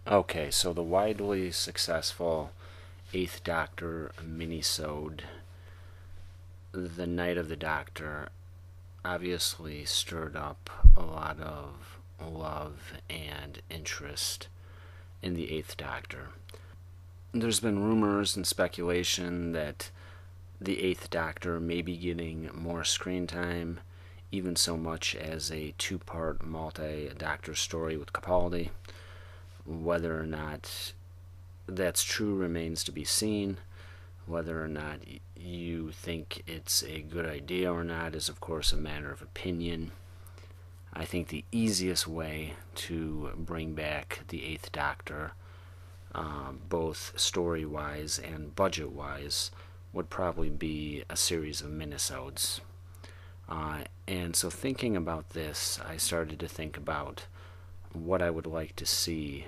Okay, so the widely successful Eighth Doctor minisode, The Night of the Doctor, obviously stirred up a lot of love and interest in the Eighth Doctor. There's been rumors and speculation that the Eighth Doctor may be getting more screen time, even so much as a two-part multi-Doctor story with Capaldi. Whether or not that's true remains to be seen. Whether or not you think it's a good idea or not is, of course, a matter of opinion. I think the easiest way to bring back the Eighth Doctor, both story-wise and budget-wise, would probably be a series of minisodes. And so thinking about this, I started to think about what I would like to see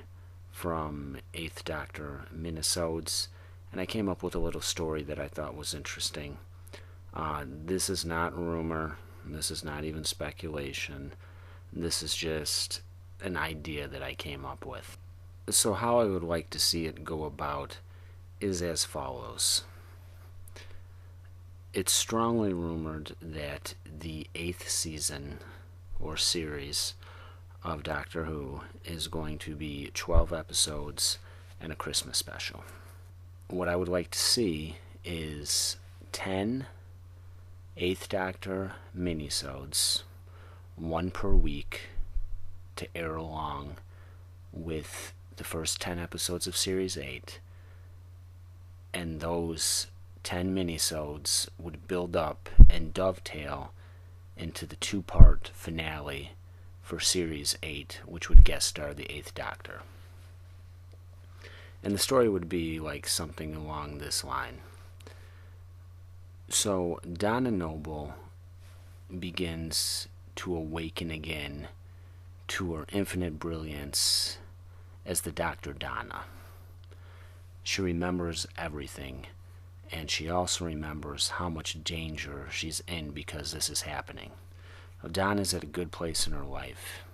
from Eighth Doctor minisodes, and I came up with a little story that I thought was interesting. This is not rumor, this is not even speculation, this is just an idea that I came up with. So how I would like to see it go about is as follows. It's strongly rumored that the 8th season or series of Doctor Who is going to be 12 episodes and a Christmas special. What I would like to see is 10 8th Doctor minisodes, one per week, to air along with the first 10 episodes of Series 8, and those 10 minisodes would build up and dovetail into the two-part finale for Series 8, which would guest star the 8th Doctor. And the story would be like something along this line. So Donna Noble begins to awaken again to her infinite brilliance as the Dr. Donna. She remembers everything, and she also remembers how much danger she's in because this is happening. Donna's at a good place in her life.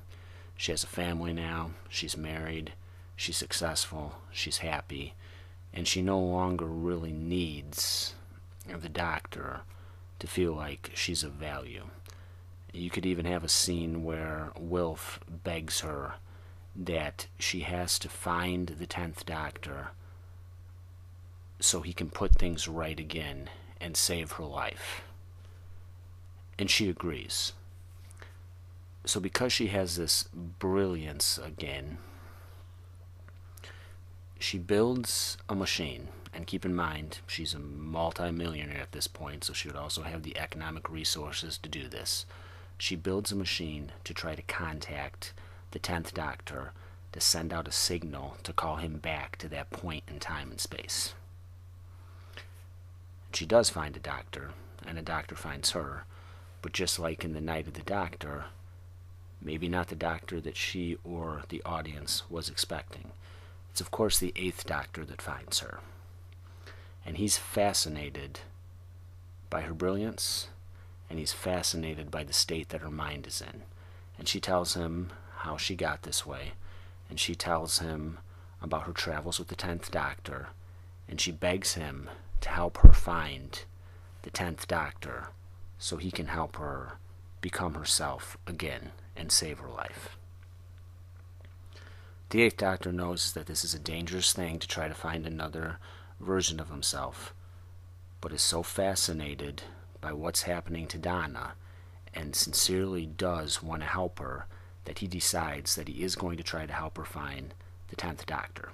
She has a family now, she's married, she's successful, she's happy, and she no longer really needs the Doctor to feel like she's of value. You could even have a scene where Wilf begs her that she has to find the 10th Doctor so he can put things right again and save her life. And she agrees. So because she has this brilliance again, she builds a machine. And keep in mind, she's a multi-millionaire at this point, so she would also have the economic resources to do this. She builds a machine to try to contact the 10th Doctor to send out a signal to call him back to that point in time and space. She does find a doctor, and a doctor finds her, but just like in The Night of the Doctor, maybe not the Doctor that she or the audience was expecting. It's of course the 8th Doctor that finds her. And he's fascinated by her brilliance, and he's fascinated by the state that her mind is in. And she tells him how she got this way, and she tells him about her travels with the 10th Doctor, and she begs him to help her find the 10th Doctor so he can help her become herself again and save her life. The 8th Doctor knows that this is a dangerous thing to try to find another version of himself, but is so fascinated by what's happening to Donna and sincerely does want to help her that he decides that he is going to try to help her find the 10th Doctor.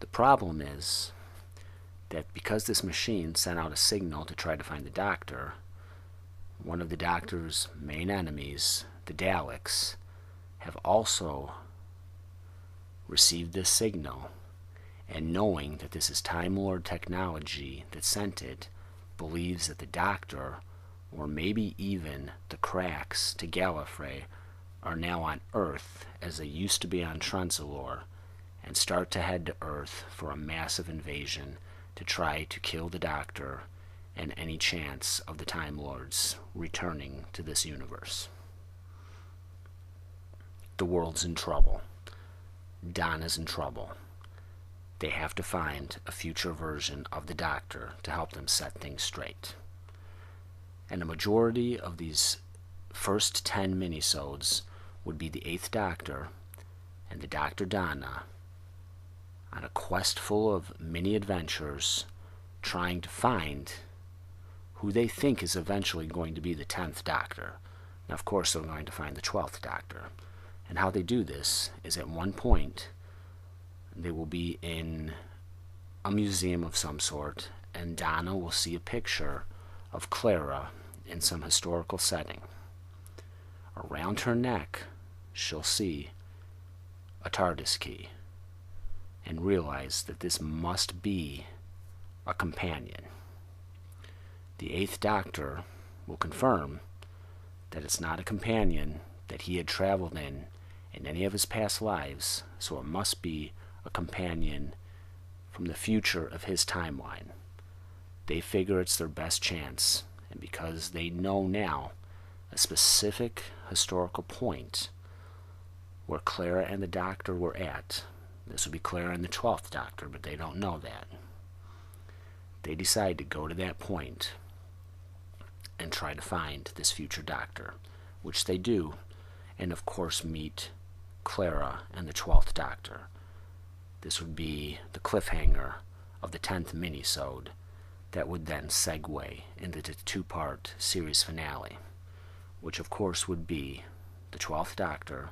The problem is that because this machine sent out a signal to try to find the Doctor, one of the Doctor's main enemies, the Daleks, have also received this signal, and knowing that this is Time Lord technology that sent it, believes that the Doctor, or maybe even the cracks to Gallifrey, are now on Earth as they used to be on Trenzalore, and start to head to Earth for a massive invasion to try to kill the Doctor and any chance of the Time Lords returning to this universe. The world's in trouble. Donna's in trouble. They have to find a future version of the Doctor to help them set things straight. And a majority of these first 10 minisodes would be the 8th Doctor and the Dr. Donna on a quest full of mini adventures trying to find who they think is eventually going to be the 10th Doctor. Now, of course, they're going to find the 12th Doctor. And how they do this is at one point they will be in a museum of some sort, and Donna will see a picture of Clara in some historical setting. Around her neck, she'll see a TARDIS key and realize that this must be a companion. The 8th Doctor will confirm that it's not a companion that he had traveled in any of his past lives, so it must be a companion from the future of his timeline. They figure it's their best chance, and because they know now a specific historical point where Clara and the Doctor were at, this would be Clara and the 12th Doctor, but they don't know that. They decide to go to that point and try to find this future Doctor, which they do, and of course meet Clara and the 12th Doctor. This would be the cliffhanger of the 10th minisode that would then segue into the two-part series finale, which of course would be the 12th Doctor,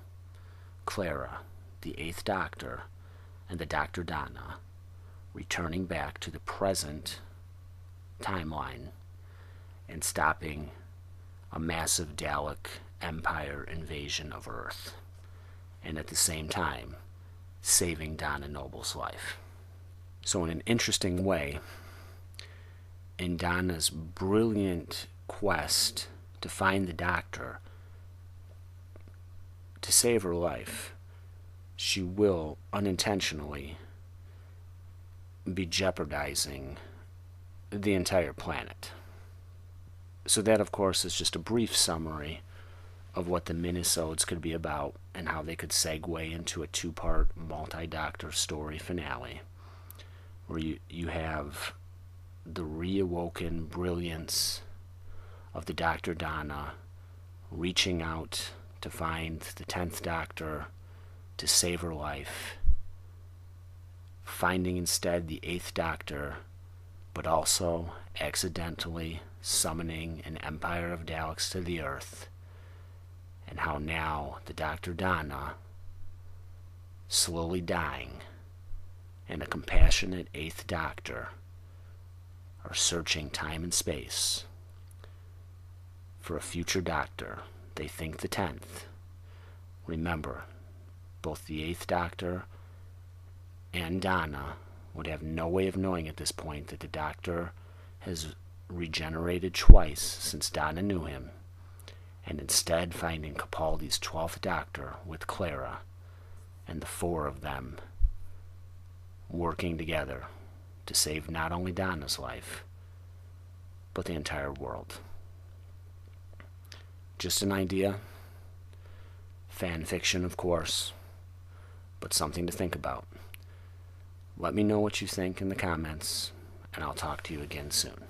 Clara, the 8th Doctor, and the Dr. Donna returning back to the present timeline and stopping a massive Dalek Empire invasion of Earth, and at the same time saving Donna Noble's life. So in an interesting way, in Donna's brilliant quest to find the Doctor, to save her life, she will unintentionally be jeopardizing the entire planet. So that, of course, is just a brief summary of what the minisodes could be about and how they could segue into a two-part multi-Doctor story finale, where you have the reawoken brilliance of the Dr. Donna reaching out to find the 10th Doctor to save her life, finding instead the 8th Doctor, but also accidentally summoning an empire of Daleks to the Earth, and how now the Dr. Donna, slowly dying, and a compassionate 8th Doctor are searching time and space for a future Doctor. They think the 10th. Remember, both the 8th Doctor and Donna would have no way of knowing at this point that the Doctor has regenerated twice since Donna knew him, and instead finding Capaldi's 12th Doctor with Clara, and the four of them working together to save not only Donna's life, but the entire world. Just an idea, fan fiction of course, but something to think about. Let me know what you think in the comments, and I'll talk to you again soon.